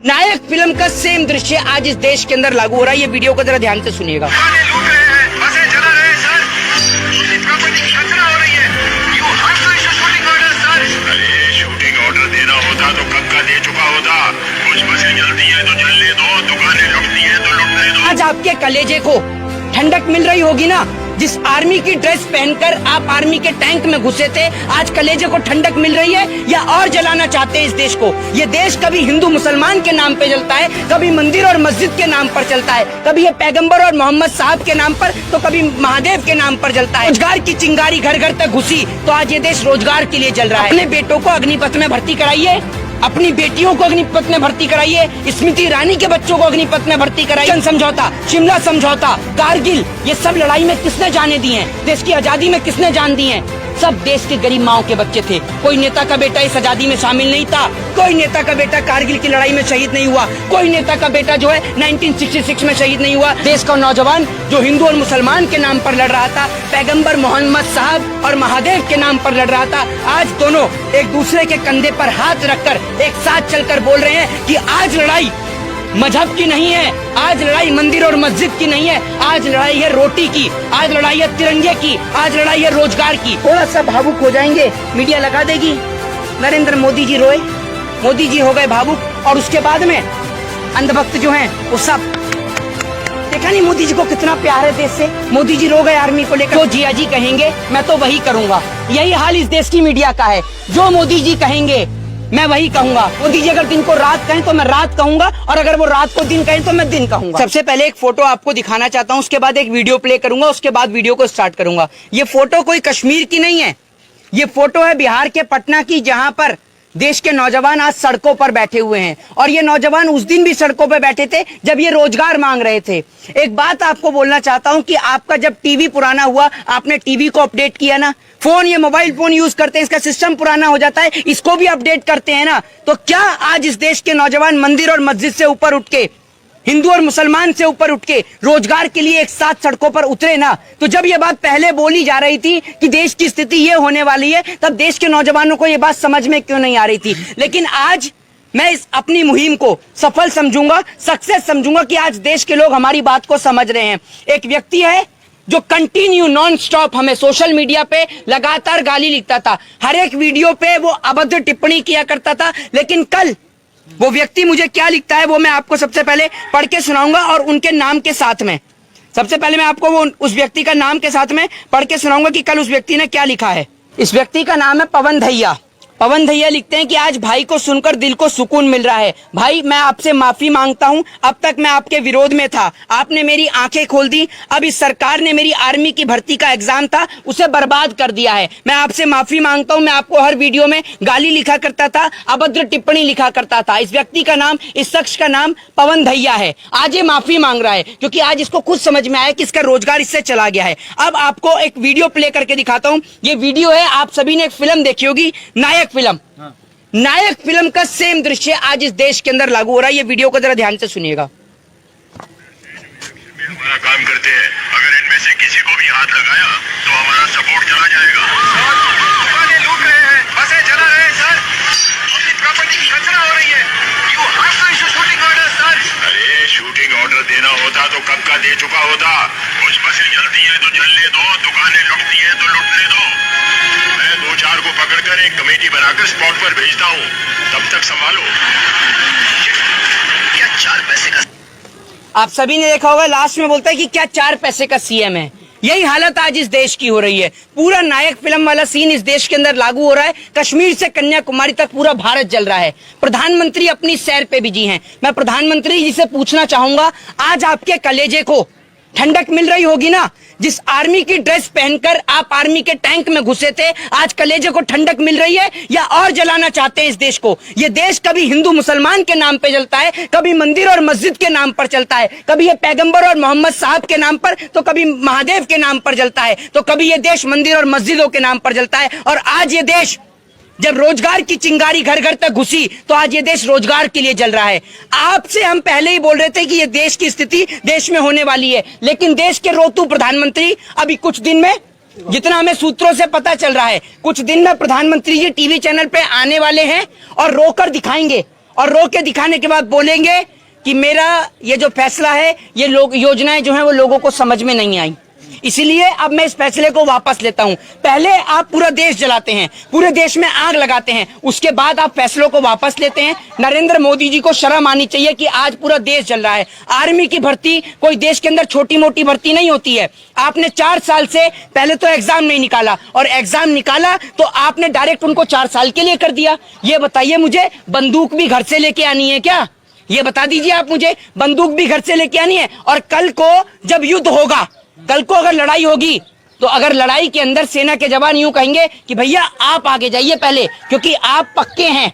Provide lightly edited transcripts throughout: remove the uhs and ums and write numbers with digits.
नायक film का same दृश्य आज इस देश के अंदर लागू हो रहा है। ये वीडियो को जरा ध्यान से सुनिएगा। शूटिंग ऑर्डर देना होता तो कब का दे चुका होता। कुछ बसें जल्दी है तो जलने दो, दुकानें लुटती है तो लुटने दो। आज आपके कलेजे को ठंडक मिल रही होगी ना। जिस आर्मी की ड्रेस पहनकर आप आर्मी के टैंक में घुसे थे, आज कलेजे को ठंडक मिल रही है या और जलाना चाहते हैं इस देश को। ये देश कभी हिंदू मुसलमान के नाम पे चलता है, कभी मंदिर और मस्जिद के नाम पर चलता है, कभी ये पैगंबर और मोहम्मद साहब के नाम पर, तो कभी महादेव के नाम पर जलता है। रोजगार की चिंगारी घर घर तक घुसी तो आज ये देश रोजगार के लिए जल रहा है। अपने बेटों को अग्निपथ में भर्ती कराइए, अपनी बेटियों को अग्निपथ में भर्ती कराइए, स्मृति ईरानी के बच्चों को अग्निपथ में भर्ती कराइए। समझौता, शिमला समझौता, कारगिल, ये सब लड़ाई में किसने जाने दी हैं? देश की आजादी में किसने जान दी हैं? सब देश के गरीब माओ के बच्चे थे। कोई नेता का बेटा इस आजादी में शामिल नहीं था। कोई नेता का बेटा कारगिल की लड़ाई में शहीद नहीं हुआ। कोई नेता का बेटा जो है 1966 में शहीद नहीं हुआ। देश का नौजवान जो हिंदू और मुसलमान के नाम पर लड़ रहा था, पैगंबर मोहम्मद साहब और महादेव के नाम पर लड़ रहा था, आज दोनों एक दूसरे के कंधे पर हाथ रखकर एक साथ चलकर बोल रहे हैं कि आज लड़ाई मजहब की नहीं है, आज लड़ाई मंदिर और मस्जिद की नहीं है, आज लड़ाई है रोटी की, आज लड़ाई है तिरंगे की, आज लड़ाई है रोजगार की। थोड़ा सा भावुक हो जाएंगे, मीडिया लगा देगी, नरेंद्र मोदी जी रोए, मोदी जी हो गए भावुक, और उसके बाद में अंधभक्त जो हैं वो सब, देखा नहीं मोदी जी को कितना प्यार है देश से। मोदी जी रो गए आर्मी को लेकर। जो जिया जी कहेंगे मैं तो वही करूंगा। यही हाल इस देश की मीडिया का है। जो मोदी जी कहेंगे मैं वही कहूंगा। मोदी जी अगर दिन को रात कहें तो मैं रात कहूंगा, और अगर वो रात को दिन कहें तो मैं दिन कहूंगा। सबसे पहले एक फोटो आपको दिखाना चाहता हूं, उसके बाद एक वीडियो प्ले करूंगा, उसके बाद वीडियो को स्टार्ट करूंगा। ये फोटो कोई कश्मीर की नहीं है, ये फोटो है बिहार के पटना की, जहां पर देश के नौजवान आज सड़कों पर बैठे हुए हैं। और ये नौजवान उस दिन भी सड़कों पर बैठे थे जब ये रोजगार मांग रहे थे। एक बात आपको बोलना चाहता हूं कि आपका जब टीवी पुराना हुआ, आपने टीवी को अपडेट किया ना, फोन, ये मोबाइल फोन यूज करते हैं, इसका सिस्टम पुराना हो जाता है, इसको भी अपडेट करते हैं ना। तो क्या आज इस देश के नौजवान मंदिर और मस्जिद से ऊपर उठ के, हिंदू और मुसलमान से ऊपर उठ के रोजगार के लिए एक साथ सड़कों पर उतरे ना? तो जब ये बात पहले बोली जा रही थी कि देश की स्थिति ये होने वाली है, तब देश के नौजवानों को ये बात समझ में क्यों नहीं आ रही थी? लेकिन आज मैं इस अपनी मुहिम को सफल समझूंगा, सक्सेस समझूंगा कि आज देश के लोग हमारी बात को समझ रहे हैं। एक व्यक्ति है जो कंटिन्यू नॉन स्टॉप हमें सोशल मीडिया पे लगातार गाली लिखता था, हर एक वीडियो पे वो अभद्र टिप्पणी किया करता था, लेकिन कल वो व्यक्ति मुझे क्या लिखता है वो मैं आपको सबसे पहले पढ़ के सुनाऊंगा, और उनके नाम के साथ में। सबसे पहले मैं आपको वो उस व्यक्ति का नाम के साथ में पढ़ के सुनाऊंगा कि कल उस व्यक्ति ने क्या लिखा है। इस व्यक्ति का नाम है पवन धैया। पवन धैया लिखते हैं कि आज भाई को सुनकर दिल को सुकून मिल रहा है। भाई, मैं आपसे माफी मांगता हूं, अब तक मैं आपके विरोध में था, आपने मेरी आंखें खोल दी। अब इस सरकार ने मेरी आर्मी की भर्ती का एग्जाम था, उसे बर्बाद कर दिया है। मैं आपसे माफी मांगता हूं, मैं आपको हर वीडियो में गाली लिखा करता था, अभद्र टिप्पणी लिखा करता था। इस व्यक्ति का नाम, इस शख्स का नाम पवन धैया है। आज ये माफी मांग रहा है क्योंकि आज इसको खुद समझ में आया कि इसका रोजगार इससे चला गया है। अब आपको एक वीडियो प्ले करके दिखाता हूं। ये वीडियो है, आप सभी ने एक फिल्म देखी होगी, नायक फिल्म। नायक फिल्म का सेम दृश्य आज इस देश के अंदर लागू हो रहा है। ये वीडियो को जरा ध्यान से सुनिएगा। हमारा काम करते हैं, अगर इनमें से किसी को भी हाथ लगाया तो हमारा सपोर्ट चला जाएगा। दुकानें लूट रहे हैं, बसें जला रहे हैं सर, अपनी प्रॉपर्टी की खतरा हो रही है। You have to issue shooting order, sir. अरे शूटिंग ऑर्डर देना होता तो कब का दे चुका होता। कुछ बसें जलती है तो जलने दो, दुकानें लुटती है तो लुटने दो। मैं 2-4 को पकड़कर एक कमेटी बनाकर स्पॉट पर भेजता हूँ, तब तक संभालो। क्या 4 पैसे का? आप सभी ने देखा होगा, लास्ट में बोलता है कि क्या 4 पैसे का सीएम है। यही हालत आज इस देश की हो रही है। पूरा नायक फिल्म वाला सीन इस देश के अंदर लागू हो रहा है। कश्मीर से कन्याकुमारी तक पूरा भारत जल रहा है। प्रधानमंत्री अपनी सैर पे बिजी हैं। मैं प्रधानमंत्री जी से पूछना चाहूंगा, आज आपके कलेजे को ठंडक मिल रही होगी ना। जिस आर्मी की ड्रेस पहनकर आप आर्मी के टैंक में घुसे थे, आज कलेजे को ठंडक मिल रही है या और जलाना चाहते हैं इस देश को? ये देश कभी हिंदू मुसलमान के नाम पे चलता है, कभी मंदिर और मस्जिद के नाम पर चलता है, कभी ये पैगंबर और मोहम्मद साहब के नाम पर, तो कभी महादेव के नाम पर जलता है, तो कभी ये देश मंदिर और मस्जिदों के नाम पर जलता है। और आज ये देश जब रोजगार की चिंगारी घर घर तक घुसी तो आज ये देश रोजगार के लिए जल रहा है। आपसे हम पहले ही बोल रहे थे कि ये देश की स्थिति देश में होने वाली है, लेकिन देश के रोतू प्रधानमंत्री अभी कुछ दिन में, जितना हमें सूत्रों से पता चल रहा है, कुछ दिन में प्रधानमंत्री जी टीवी चैनल पे आने वाले हैं और रोकर दिखाएंगे और रो के दिखाने के बाद बोलेंगे कि मेरा ये जो फैसला है, ये लोग योजनाएं जो हैं वो लोगों को समझ में नहीं आई। इसीलिए अब मैं इस फैसले को वापस लेता हूं। पहले आप पूरा देश जलाते हैं, पूरे देश में आग लगाते हैं, उसके बाद आप फैसलों को वापस लेते हैं। नरेंद्र मोदी जी को शर्म आनी चाहिए कि आज पूरा देश जल रहा है। आर्मी की भर्ती कोई देश के अंदर छोटी मोटी भर्ती नहीं होती है। आपने 4 साल से पहले तो एग्जाम नहीं निकाला, और एग्जाम निकाला तो आपने डायरेक्ट उनको 4 साल के लिए कर दिया। ये बताइए मुझे, बंदूक भी घर से लेके आनी है क्या? ये बता दीजिए आप मुझे, बंदूक भी घर से लेके आनी है। और कल को जब युद्ध होगा, कल को अगर लड़ाई होगी, तो अगर लड़ाई के अंदर सेना के जवान यूं कहेंगे कि भैया आप आगे जाइए पहले, क्योंकि आप पक्के हैं।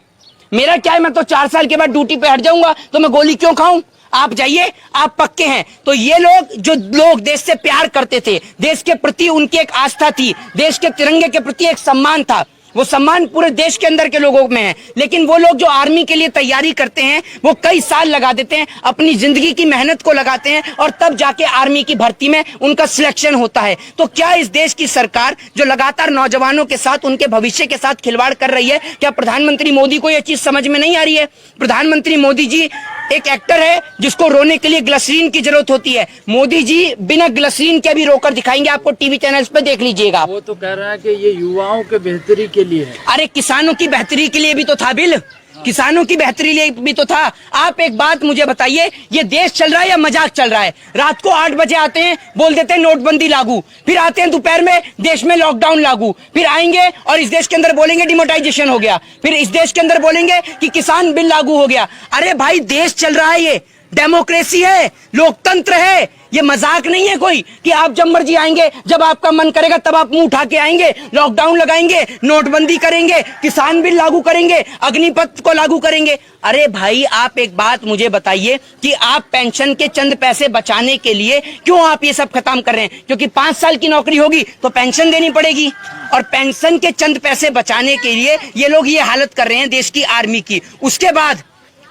मेरा क्या है, मैं तो 4 साल के बाद ड्यूटी पे हट जाऊंगा, तो मैं गोली क्यों खाऊं? आप जाइए, आप पक्के हैं। तो ये लोग, जो लोग देश से प्यार करते थे, देश के प्रति उनकी एक आस्था थी, देश के तिरंगे के प्रति एक सम्मान था, वो सम्मान पूरे देश के अंदर के लोगों में है। लेकिन वो लोग जो आर्मी के लिए तैयारी करते हैं, वो कई साल लगा देते हैं, अपनी जिंदगी की मेहनत को लगाते हैं, और तब जाके आर्मी की भर्ती में उनका सिलेक्शन होता है। तो क्या इस देश की सरकार, जो लगातार नौजवानों के साथ, उनके भविष्य के साथ खिलवाड़ कर रही है, क्या प्रधानमंत्री मोदी को यह चीज समझ में नहीं आ रही है? प्रधानमंत्री मोदी जी एक एक्टर है जिसको रोने के लिए ग्लिसरीन की जरूरत होती है। मोदी जी बिना ग्लिसरीन के भी रोकर दिखाएंगे, आपको टीवी चैनल्स पे देख लीजिएगा। वो तो कह रहा है कि ये युवाओं के बेहतरी के लिए है। अरे किसानों की बेहतरी के लिए भी तो था बिल, किसानों की बेहतरी लिए भी तो था। आप एक बात मुझे बताइए, ये देश चल रहा है या मजाक चल रहा है? रात को 8 बजे आते हैं, बोल देते हैं नोटबंदी लागू, फिर आते हैं दोपहर में देश में लॉकडाउन लागू, फिर आएंगे और इस देश के अंदर बोलेंगे डिमोनेटाइजेशन हो गया, फिर इस देश के अंदर बोलेंगे कि किसान बिल लागू हो गया। अरे भाई, देश चल रहा है, ये डेमोक्रेसी है, लोकतंत्र है, ये मजाक नहीं है कोई कि आप जब मर्जी आएंगे, जब आपका मन करेगा तब आप मुंह उठा के आएंगे, लॉकडाउन लगाएंगे, नोटबंदी करेंगे, किसान बिल लागू करेंगे, अग्निपथ को लागू करेंगे। अरे भाई, आप एक बात मुझे बताइए कि आप पेंशन के चंद पैसे बचाने के लिए क्यों आप ये सब खत्म कर रहे हैं? क्योंकि 5 साल की नौकरी होगी तो पेंशन देनी पड़ेगी, और पेंशन के चंद पैसे बचाने के लिए ये लोग ये हालत कर रहे हैं देश की आर्मी की। उसके बाद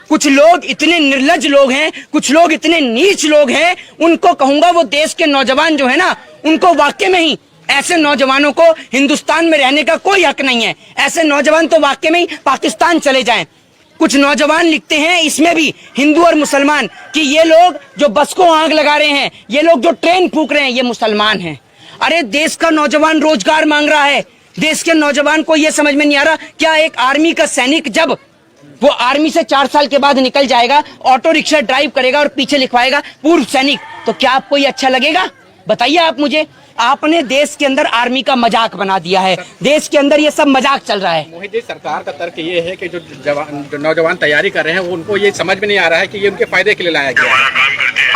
कुछ लोग इतने निर्लज लोग हैं, कुछ लोग इतने नीच लोग हैं, उनको कहूंगा वो देश के नौजवान जो है ना, उनको वाकई में ही, ऐसे नौजवानों को हिंदुस्तान में रहने का कोई हक नहीं है। ऐसे नौजवान तो वाकई में ही पाकिस्तान चले जाएं। कुछ नौजवान लिखते हैं इसमें भी, हिंदू और मुसलमान, कि ये लोग जो बस को आग लगा रहे हैं, ये लोग जो ट्रेन फूंक रहे हैं, ये मुसलमान हैं। अरे देश का नौजवान रोजगार मांग रहा है, देश के नौजवान को यह समझ में नहीं आ रहा, क्या एक आर्मी का सैनिक जब वो आर्मी से 4 साल के बाद निकल जाएगा, ऑटो रिक्शा ड्राइव करेगा और पीछे लिखवाएगा पूर्व सैनिक, तो क्या आपको ये अच्छा लगेगा? बताइए आप मुझे। आपने देश के अंदर आर्मी का मजाक बना दिया है, देश के अंदर ये सब मजाक चल रहा है। मोहित जी, सरकार का तर्क ये है कि जो नौजवान तैयारी कर रहे हैं, वो उनको ये समझ में नहीं आ रहा है कि ये उनके फायदे के लिए लाया गया है।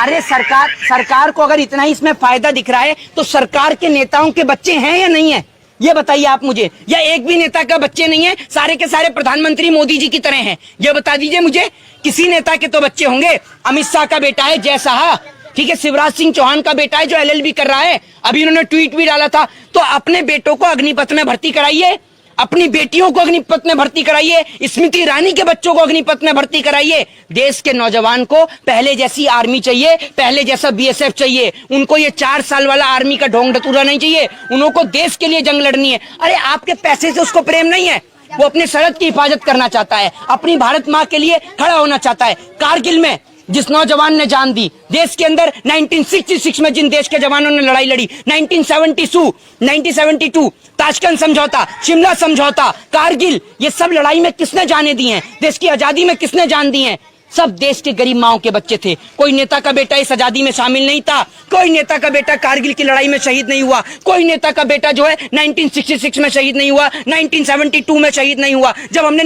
अरे सरकार को अगर इतना ही इसमें फायदा दिख रहा है, तो सरकार के नेताओं के बच्चे हैं या नहीं है, ये बताइए आप मुझे। या एक भी नेता का बच्चे नहीं है, सारे के सारे प्रधानमंत्री मोदी जी की तरह हैं, ये बता दीजिए मुझे। किसी नेता के तो बच्चे होंगे। अमित शाह का बेटा है जय शाह, ठीक है, शिवराज सिंह चौहान का बेटा है जो LLB कर रहा है, अभी उन्होंने ट्वीट भी डाला था। तो अपने बेटों को अग्निपथ में भर्ती कराइए, अपनी बेटियों को अग्निपथ में भर्ती कराइए, स्मृति ईरानी के बच्चों को अग्निपथ में भर्ती कराइए। देश के नौजवान को पहले जैसी आर्मी चाहिए, पहले जैसा BSF चाहिए। उनको ये 4 साल वाला आर्मी का ढोंग ढतूरा नहीं चाहिए, उनको देश के लिए जंग लड़नी है। अरे आपके पैसे से उसको प्रेम नहीं है, वो अपने सरहद की हिफाजत करना चाहता है, अपनी भारत माँ के लिए खड़ा होना चाहता है। कारगिल में जिस नौजवान ने जान दी, देश के अंदर 1966 में जिन देश के जवानों ने लड़ाई लड़ी, 1972 ताशकंद समझौता, शिमला समझौता, कारगिल, ये सब लड़ाई में किसने जाने दी हैं? देश की आजादी में किसने जान दी हैं? सब देश के गरीब माओ के बच्चे थे। कोई नेता का बेटा इस आजादी में शामिल नहीं था, कोई नेता का बेटा कारगिल की लड़ाई में शहीद नहीं हुआ, कोई नेता का बेटा जो है 1966 में शहीद नहीं हुआ, 1972 में शहीद नहीं हुआ, जब हमने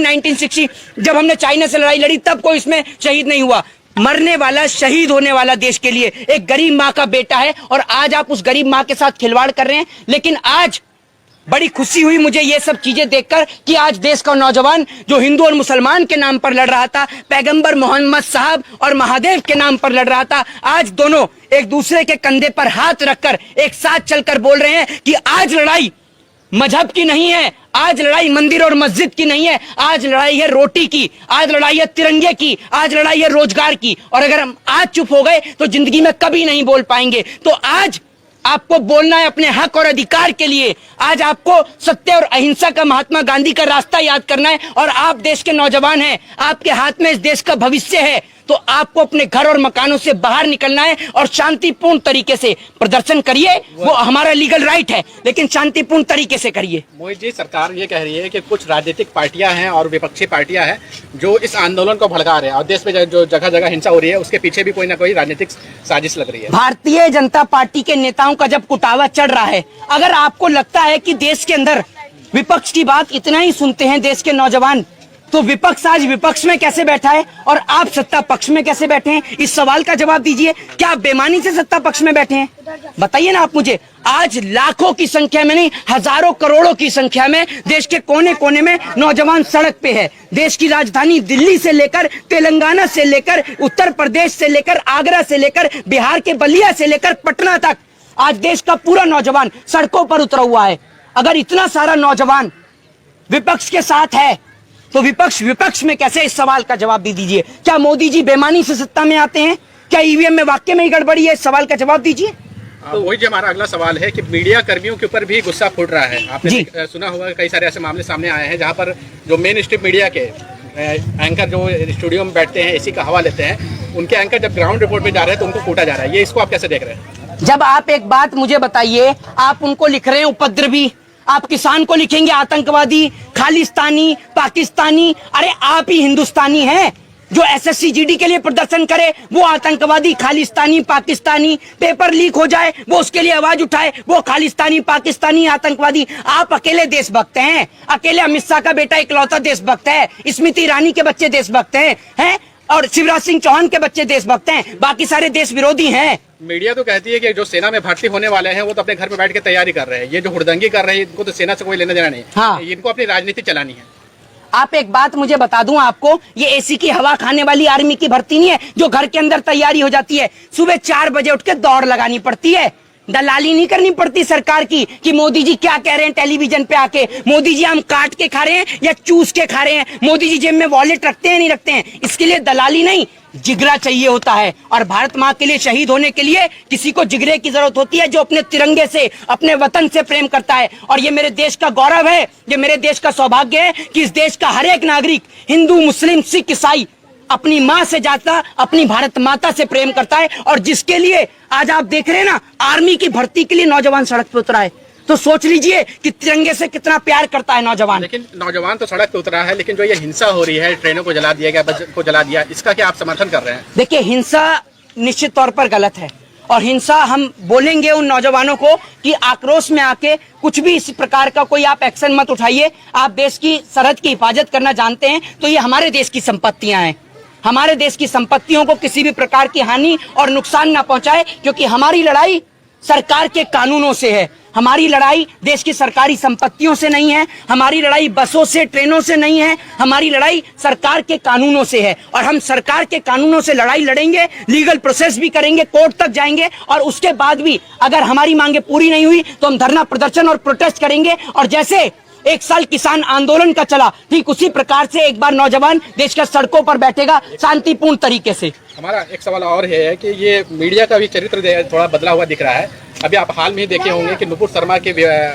चाइना से लड़ाई लड़ी तब कोई इसमें शहीद नहीं हुआ। मरने वाला, शहीद होने वाला देश के लिए एक गरीब माँ का बेटा है, और आज आप उस गरीब माँ के साथ खिलवाड़ कर रहे हैं। लेकिन आज बड़ी खुशी हुई मुझे ये सब चीजें देखकर कि आज देश का नौजवान जो हिंदू और मुसलमान के नाम पर लड़ रहा था, पैगंबर मोहम्मद साहब और महादेव के नाम पर लड़ रहा था, आज दोनों एक दूसरे के कंधे पर हाथ रखकर एक साथ चलकर बोल रहे हैं कि आज लड़ाई मजहब की नहीं है, आज लड़ाई मंदिर और मस्जिद की नहीं है, आज लड़ाई है रोटी की, आज लड़ाई है तिरंगे की, आज लड़ाई है रोजगार की। और अगर हम आज चुप हो गए तो जिंदगी में कभी नहीं बोल पाएंगे। तो आज आपको बोलना है अपने हक और अधिकार के लिए। आज आपको सत्य और अहिंसा का महात्मा गांधी का रास्ता याद करना है। और आप देश के नौजवान हैं, आपके हाथ में इस देश का भविष्य है, तो आपको अपने घर और मकानों से बाहर निकलना है और शांतिपूर्ण तरीके से प्रदर्शन करिए। वो हमारा लीगल राइट है, लेकिन शांतिपूर्ण तरीके से करिए। मोहित जी, सरकार ये कह रही है कि कुछ राजनीतिक पार्टियां हैं और विपक्षी पार्टियां हैं जो इस आंदोलन को भड़का रहे हैं, और देश में जो जगह जगह हिंसा हो रही है उसके पीछे भी कोई ना कोई राजनीतिक साजिश लग रही है। भारतीय जनता पार्टी के नेताओं का जब कुटावा चढ़ रहा है, अगर आपको लगता है कि देश के अंदर विपक्ष की बात इतना ही सुनते हैं देश के नौजवान, तो विपक्ष आज विपक्ष में कैसे बैठा है और आप सत्ता पक्ष में कैसे बैठे हैं? इस सवाल का जवाब दीजिए। क्या आप बेईमानी से सत्ता पक्ष में बैठे हैं? बताइए ना आप मुझे। आज लाखों की संख्या में नहीं, हजारों करोड़ों की संख्या में देश के कोने कोने में नौजवान सड़क पे है। देश की राजधानी दिल्ली से लेकर तेलंगाना से लेकर उत्तर प्रदेश से लेकर आगरा से लेकर बिहार के बलिया से लेकर पटना तक आज देश का पूरा नौजवान सड़कों पर उतरा हुआ है। अगर इतना सारा नौजवान विपक्ष के साथ है तो विपक्ष में कैसे? इस सवाल का जवाब भी दीजिए। क्या मोदी जी बेईमानी से सत्ता में आते हैं? क्या ईवीएम में वाकई में ही गड़बड़ी है? इस सवाल का जवाब दीजिए। तो वही जो हमारा अगला सवाल है कि मीडिया कर्मियों के ऊपर भी गुस्सा फूट रहा है। आपने सुना होगा कई सारे ऐसे मामले सामने आए हैं जहां पर जो मेन स्ट्रीम मीडिया के एंकर जो स्टूडियो में बैठते हैं, एसी का हवा लेते हैं, उनके एंकर जब ग्राउंड रिपोर्ट में जा रहे हैं तो उनको कूटा जा रहा है। ये इसको आप कैसे देख रहे हैं? जब आप एक बात मुझे बताइए, आप उनको लिख रहे हैं उपद्रवी, आप किसान को लिखेंगे आतंकवादी, खालिस्तानी, पाकिस्तानी। अरे आप ही हिंदुस्तानी हैं। जो एसएससी जीडी के लिए प्रदर्शन करे वो आतंकवादी, खालिस्तानी, पाकिस्तानी। पेपर लीक हो जाए वो उसके लिए आवाज उठाए वो खालिस्तानी, पाकिस्तानी, आतंकवादी। आप अकेले देशभक्त हैं। अकेले अमित शाह का बेटा इकलौता देशभक्त है। स्मृति ईरानी के बच्चे देशभक्त हैं और शिवराज सिंह चौहान के बच्चे देशभक्त हैं। बाकी सारे देश विरोधी हैं। मीडिया तो कहती है कि जो सेना में भर्ती होने वाले हैं वो तो अपने घर में बैठ के तैयारी कर रहे हैं। ये जो हुड़दंगी कर रहे हैं इनको तो सेना से कोई लेना देना नहीं। हाँ। इनको अपनी राजनीति चलानी है। आप एक बात मुझे बता दूं आपको, ये एसी की हवा खाने वाली आर्मी की भर्ती नहीं है जो घर के अंदर तैयारी हो जाती है। सुबह 4 बजे उठ के दौड़ लगानी पड़ती है। दलाली नहीं करनी पड़ती सरकार की कि मोदी जी क्या कह रहे हैं टेलीविजन पे आके। मोदी जी हम काट के खा रहे हैं या चूस के खा रहे हैं? मोदी जी जेब में वॉलेट रखते हैं नहीं रखते हैं? इसके लिए दलाली नहीं, जिगरा चाहिए होता है। और भारत माँ के लिए शहीद होने के लिए किसी को जिगरे की जरूरत होती है जो अपने तिरंगे से, अपने वतन से प्रेम करता है। और ये मेरे देश का गौरव है, ये मेरे देश का सौभाग्य है कि इस देश का हर एक नागरिक, हिंदू, मुस्लिम, सिख, ईसाई, अपनी माँ से ज्यादा अपनी भारत माता से प्रेम करता है। और जिसके लिए आज आप देख रहे हैं ना, आर्मी की भर्ती के लिए नौजवान सड़क पे उतरा है। तो सोच लीजिए कि तिरंगे से कितना प्यार करता है नौजवान। लेकिन नौजवान तो सड़क पे उतरा है, लेकिन जो ये हिंसा हो रही है, ट्रेनों को जला दिया गया, बस को जला दिया, इसका क्या आप समर्थन कर रहे हैं? देखिए, हिंसा निश्चित तौर पर गलत है और हिंसा हम बोलेंगे उन नौजवानों को कि आक्रोश में आके कुछ भी इस प्रकार का कोई आप एक्शन मत उठाइए। आप देश की सरहद की हिफाजत करना जानते हैं तो ये हमारे देश की संपत्तियां हैं। हमारे देश की संपत्तियों को किसी भी प्रकार की हानि और नुकसान ना पहुंचाए, क्योंकि हमारी लड़ाई सरकार के कानूनों से है। हमारी लड़ाई देश की सरकारी संपत्तियों से नहीं है। हमारी लड़ाई बसों से, ट्रेनों से नहीं है। हमारी लड़ाई सरकार के कानूनों से है और हम सरकार के कानूनों से लड़ाई लड़ेंगे, लीगल प्रोसेस भी करेंगे, कोर्ट तक जाएंगे और उसके बाद भी अगर हमारी मांगे पूरी नहीं हुई तो हम धरना प्रदर्शन और प्रोटेस्ट करेंगे। और जैसे 1 साल किसान आंदोलन का चला, ठीक उसी प्रकार से एक बार नौजवान देश के सड़कों पर बैठेगा शांतिपूर्ण तरीके से। हमारा एक सवाल और है कि ये मीडिया का भी चरित्र थोड़ा बदला हुआ दिख रहा है। अभी आप हाल में ही देखे होंगे कि नुपुर शर्मा के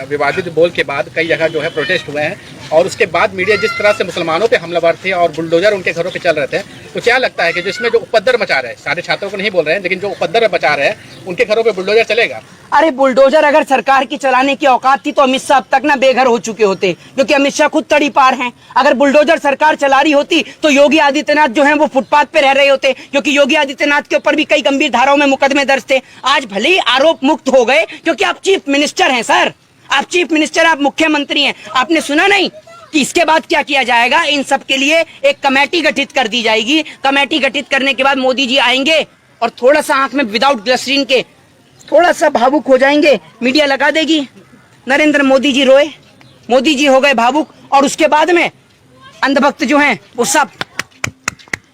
विवादित बोल के बाद कई जगह जो है प्रोटेस्ट हुए हैं और उसके बाद मीडिया जिस तरह से मुसलमानों पे हमलावर थे और बुलडोजर उनके घरों पे चल रहे थे, तो क्या लगता है कि जिसमें जो उपद्रव मचा रहे हैं, सारे छात्रों को नहीं बोल रहे हैं, लेकिन जो उपद्रव मचा रहे हैं उनके घरों पे बुलडोजर चलेगा? अरे बुलडोजर अगर सरकार की चलाने की औकात थी तो अमित शाह अब तक ना बेघर हो चुके होते, क्योंकि अमित शाह खुद तड़ी पार हैं। अगर बुलडोजर सरकार चला रही होती तो योगी आदित्यनाथ जो हैं वो फुटपाथ पे रह रहे होते, क्योंकि योगी आदित्यनाथ के ऊपर भी कई गंभीर धाराओं में मुकदमे दर्ज थे। आज भले ही आरोप मुक्त हो गए क्योंकि आप चीफ मिनिस्टर हैं सर, आप चीफ मिनिस्टर, आप मुख्यमंत्री हैं। आपने सुना नहीं कि इसके बाद क्या किया जाएगा? इन सब के लिए एक कमेटी गठित कर दी जाएगी। कमेटी गठित करने के बाद मोदी जी आएंगे और थोड़ा सा आंख में विदाउट ग्लिसरीन के थोड़ा सा भावुक हो जाएंगे, मीडिया लगा देगी, नरेंद्र मोदी जी रोए, मोदी जी हो गए भावुक, और उसके बाद में अंधभक्त जो हैं वो सब,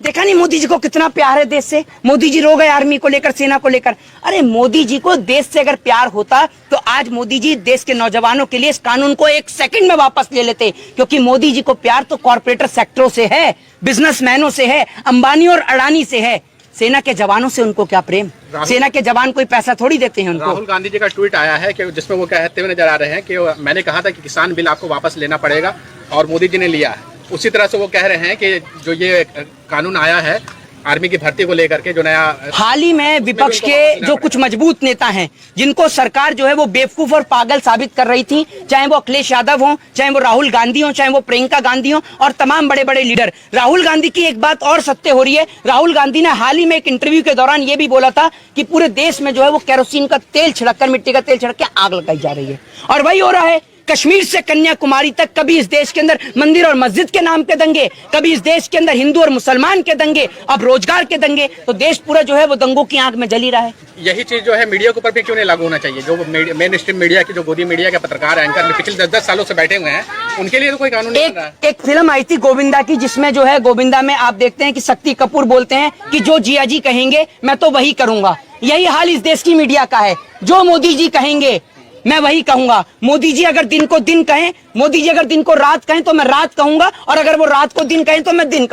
देखा नहीं मोदी जी को कितना प्यार है देश से। मोदी जी रो गए आर्मी को लेकर, सेना को लेकर। अरे मोदी जी को देश से अगर प्यार होता तो आज मोदी जी देश के नौजवानों के लिए इस कानून को 1 सेकंड में वापस ले लेते, क्योंकि मोदी जी को प्यार तो कॉर्पोरेटर सेक्टरों से है, बिजनेसमैनों से है, अंबानी और अडानी से है। सेना के जवानों से उनको क्या प्रेम? सेना के जवान कोई पैसा थोड़ी देते हैं उनको। राहुल गांधी जी का ट्वीट आया है कि जिसमें वो कहते हुए नजर आ रहे हैं कि मैंने कहा था कि किसान बिल आपको वापस लेना पड़ेगा और मोदी जी ने लिया है। उसी तरह से वो कह रहे हैं कि जो ये कानून आया है आर्मी की भर्ती को लेकर के, जो नया हाल ही में विपक्ष के जो कुछ मजबूत नेता हैं, जिनको सरकार जो है वो बेवकूफ और पागल साबित कर रही थी, चाहे वो अखिलेश यादव हो, चाहे वो राहुल गांधी हो, चाहे वो प्रियंका गांधी हो और तमाम बड़े बड़े लीडर। राहुल गांधी की एक बात और सत्य हो रही है। राहुल गांधी ने हाल ही में एक इंटरव्यू के दौरान ये भी बोला था कि पूरे देश में जो है वो केरोसिन का तेल छिड़ककर, मिट्टी का तेल छिड़क के आग लगाई जा रही है, और वही हो रहा है। कश्मीर से कन्याकुमारी तक कभी इस देश के अंदर मंदिर और मस्जिद के नाम के दंगे, कभी इस देश के अंदर हिंदू और मुसलमान के दंगे, अब रोजगार के दंगे। तो देश पूरा जो है वो दंगों की आंख में जल ही रहा है। यही चीज जो है मीडिया के ऊपर भी क्यों नहीं लागू होना चाहिए? जो मेन स्ट्रीम मीडिया की, जो गोदी मीडिया के पत्रकार एंकर में पिछले 10-10 सालों से बैठे हुए हैं, उनके लिए तो कोई कानून नहीं बन रहा है। एक फिल्म आई थी गोविंदा की, जिसमें जो है गोविंदा में आप देखते हैं कि शक्ति कपूर बोलते हैं कि जो जिया जी कहेंगे मैं तो वही करूंगा। यही हाल इस देश की मीडिया का है। जो मोदी जी कहेंगे मैं वही कहूंगा। मोदी जी अगर दिन को दिन कहें, मोदी जी अगर दिन को रात कहें तो मैं रात कहूंगा, और अगर वो रात को दिन कहें तो मैं दिन कहूंगा।